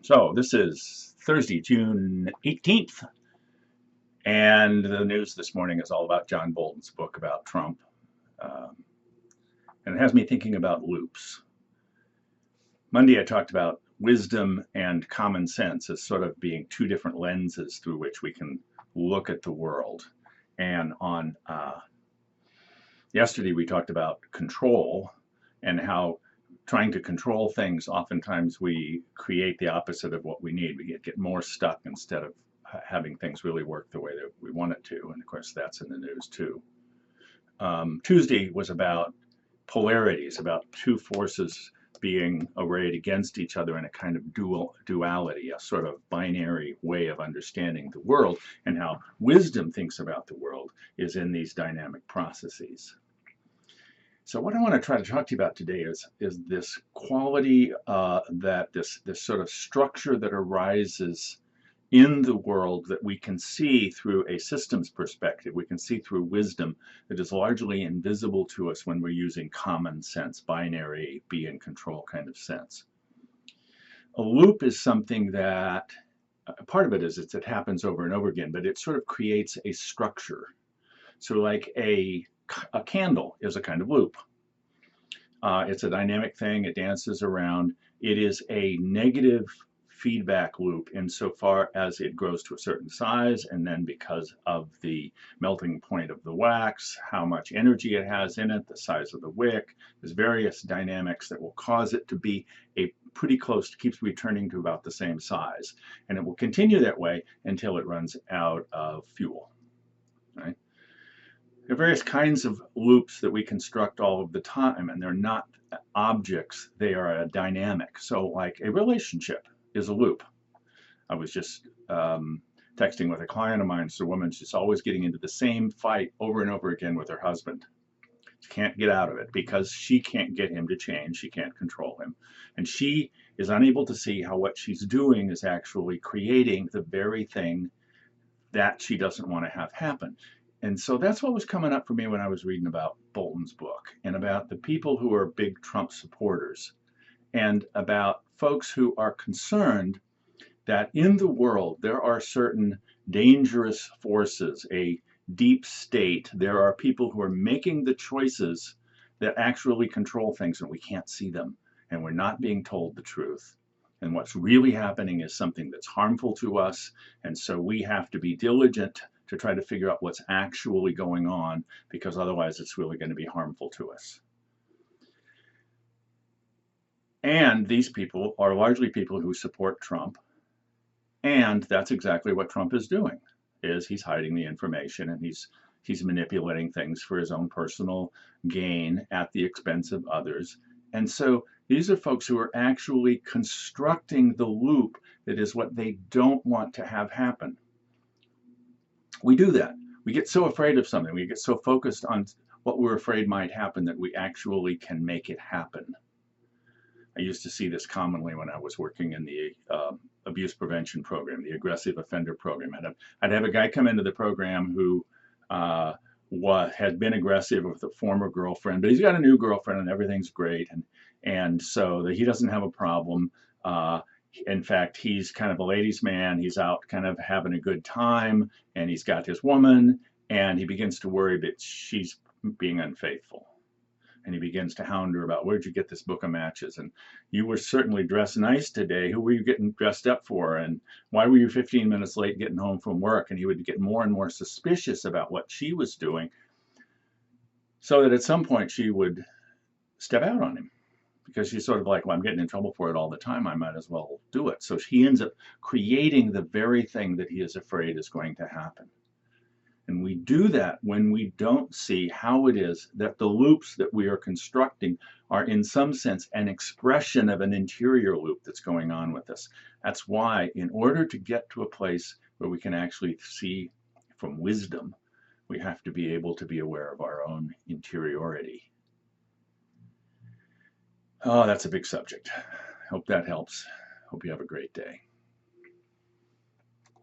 So this is Thursday, June 18th, and the news this morning is all about John Bolton's book about Trump. Um, and it has me thinking about loops. Monday I talked about wisdom and common sense as sort of being two different lenses through which we can look at the world. And on yesterday we talked about control and how trying to control things, oftentimes we create the opposite of what we need. We get more stuck instead of having things really work the way that we want it to. And of course, that's in the news too. Tuesday was about polarities, about two forces being arrayed against each other in a kind of duality, a sort of binary way of understanding the world, and how wisdom thinks about the world is in these dynamic processes. So what I want to try to talk to you about today is this quality that this sort of structure that arises in the world that we can see through a systems perspective. We can see through wisdom that is largely invisible to us when we're using common sense, binary, be in control kind of sense. A loop is something that, part of it is it happens over and over again, but it sort of creates a structure. So like a candle is a kind of loop. It's a dynamic thing. It dances around. It is a negative feedback loop insofar as it grows to a certain size, and then because of the melting point of the wax, how much energy it has in it, the size of the wick, there's various dynamics that will cause it to be a pretty close, keeps returning to about the same size. And it will continue that way until it runs out of fuel. Right? There are various kinds of loops that we construct all of the time, and they're not objects, they are a dynamic. So like a relationship is a loop. I was just texting with a client of mine. It's a woman, she's always getting into the same fight over and over again with her husband. She can't get out of it because she can't get him to change. She can't control him. And she is unable to see how what she's doing is actually creating the very thing that she doesn't want to have happen. And so that's what was coming up for me when I was reading about Bolton's book and about the people who are big Trump supporters and about folks who are concerned that in the world there are certain dangerous forces, a deep state. There are people who are making the choices that actually control things and we can't see them and we're not being told the truth. And what's really happening is something that's harmful to us. And so we have to be diligent to try to figure out what's actually going on, because otherwise it's really going to be harmful to us. And these people are largely people who support Trump. And that's exactly what Trump is doing, is he's hiding the information and he's manipulating things for his own personal gain at the expense of others. And so these are folks who are actually constructing the loop that is what they don't want to have happen. We do that. We get so afraid of something. We get so focused on what we're afraid might happen that we actually can make it happen. I used to see this commonly when I was working in the abuse prevention program, the aggressive offender program. I'd have a guy come into the program who had been aggressive with a former girlfriend, but he's got a new girlfriend and everything's great. And so he doesn't have a problem. In fact, he's kind of a ladies' man. He's out kind of having a good time, and he's got his woman, and he begins to worry that she's being unfaithful. And he begins to hound her about, where'd you get this book of matches? And you were certainly dressed nice today. Who were you getting dressed up for? And why were you 15 minutes late getting home from work? And he would get more and more suspicious about what she was doing, so that at some point she would step out on him. Because she's sort of like, well, I'm getting in trouble for it all the time. I might as well do it. So he ends up creating the very thing that he is afraid is going to happen. And we do that when we don't see how it is that the loops that we are constructing are in some sense an expression of an interior loop that's going on with us. That's why in order to get to a place where we can actually see from wisdom, we have to be able to be aware of our own interiority. Oh, that's a big subject. Hope that helps. Hope you have a great day.